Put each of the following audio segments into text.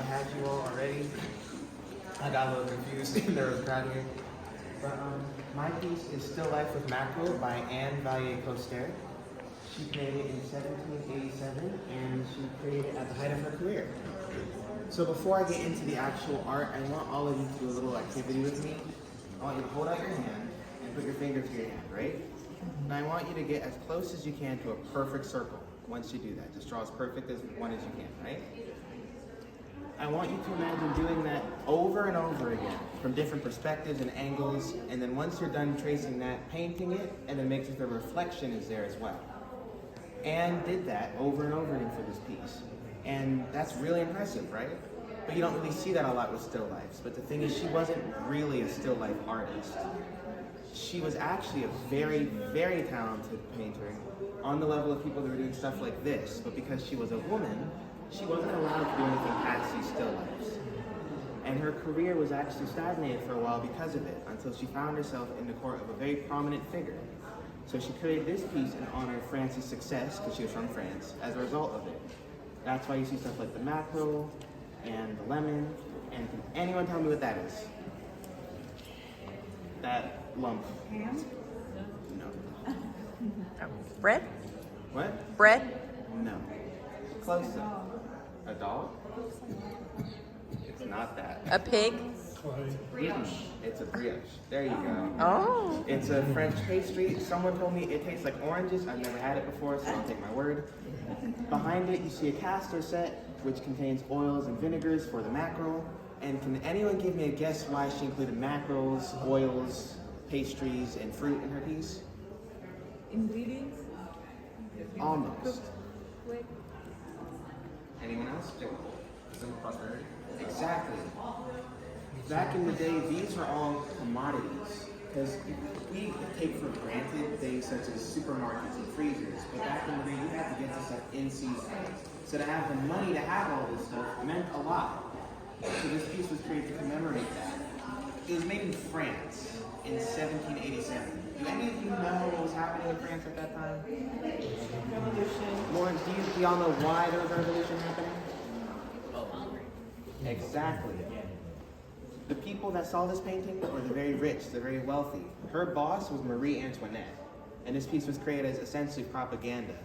had you all already. I got a little confused in there was a crowd here. But my piece is Still Life with Mackerel by Anne Valier-Coster. She created it in 1787 and she created it at the height of her career. So before I get into the actual art, I want all of you to do a little activity with me. I want you to hold out your hand and put your finger to your hand, right? And I want you to get as close as you can to a perfect circle. Once you do that, just draw as perfect as one as you can, right? I want you to imagine doing that over and over again from different perspectives and angles, and then once you're done tracing that, painting it, and then make sure the reflection is there as well. Anne did that over and over again for this piece, and that's really impressive, right? But you don't really see that a lot with still lifes. But the thing is, she wasn't really a still life artist. She was actually a very, very talented painter on the level of people that were doing stuff like this. But because she was a woman, she wasn't allowed to do anything past these still lifes. And her career was actually stagnated for a while because of it, until she found herself in the court of a very prominent figure. So she created this piece in honor of France's success, because she was from France, as a result of it. That's why you see stuff like the mackerel and the lemon. And can anyone tell me what that is? That lump. Ham? No. Bread? What? Bread? No. Close though. A dog? It's not that. A pig? It's a brioche. There you go. Oh. It's a French pastry. Someone told me it tastes like oranges. I've never had it before, so I'll take my word. Behind it, you see a castor set, which contains oils and vinegars for the mackerel. And can anyone give me a guess why she included mackerels, oils, pastries, and fruit in her piece? Ingredients? Almost. Quick. Anyone else? Prosperity. Exactly. Back in the day, these were all commodities. Because we take for granted things such as supermarkets and freezers, but back in the day, you had to get this stuff in season. So to have the money to have all this stuff meant a lot. So this piece was created to commemorate that. It was made in France in 1787. Do any of you know what was happening in France at that time? Revolution. Lawrence, do y'all know why there was a revolution happening? Exactly. The people that saw this painting were the very rich, the very wealthy. Her boss was Marie Antoinette, and this piece was created as essentially propaganda.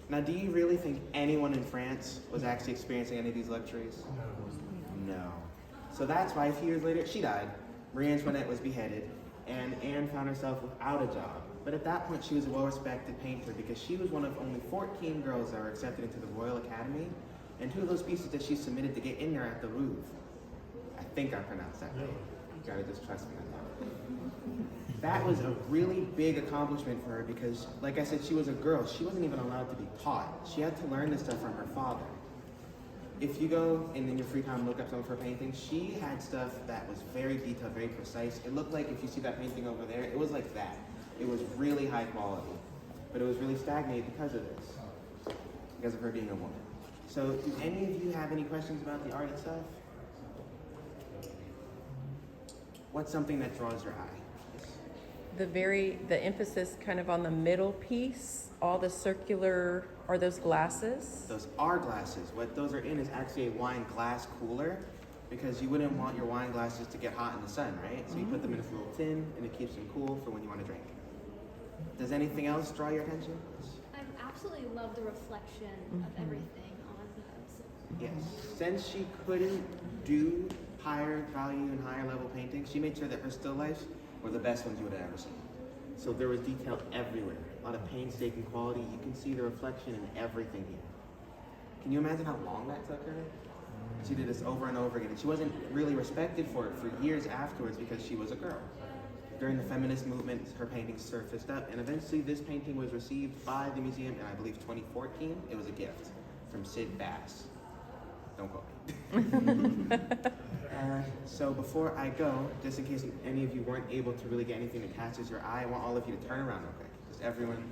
Now, do you really think anyone in France was actually experiencing any of these luxuries? No. So that's why a few years later, she died. Marie Antoinette was beheaded, and Anne found herself without a job. But at that point, she was a well-respected painter because she was one of only 14 girls that were accepted into the Royal Academy, and two of those pieces that she submitted to get in there at the Louvre. I think I pronounced that right. You gotta just trust me on that. That was a really big accomplishment for her because, like I said, she was a girl. She wasn't even allowed to be taught. She had to learn this stuff from her father. If you go and in your free time look up some of her paintings, she had stuff that was very detailed, very precise. It looked like, if you see that painting over there, it was like that. It was really high quality, but it was really stagnated because of this, because of her being a woman. So do any of you have any questions about the art itself? What's something that draws your eye? The emphasis kind of on the middle piece, all the circular, are those glasses? Those are glasses. What those are in is actually a wine glass cooler, because you wouldn't want your wine glasses to get hot in the sun, right? So you put them in this little tin and it keeps them cool for when you want to drink. Does anything else draw your attention? I absolutely love the reflection of everything on those. Yes. Since she couldn't do higher value and higher level paintings, she made sure that her still lifes were the best ones you would have ever seen. So there was detail everywhere, a lot of painstaking quality. You can see the reflection in everything here. Can you imagine how long that took her? She did this over and over again, and she wasn't really respected for it for years afterwards because she was a girl. During the feminist movement, her paintings surfaced up, and eventually this painting was received by the museum in, I believe, 2014. It was a gift from Sid Bass. Don't quote me. So before I go, just in case any of you weren't able to really get anything that catches your eye, I want all of you to turn around real quick. Just everyone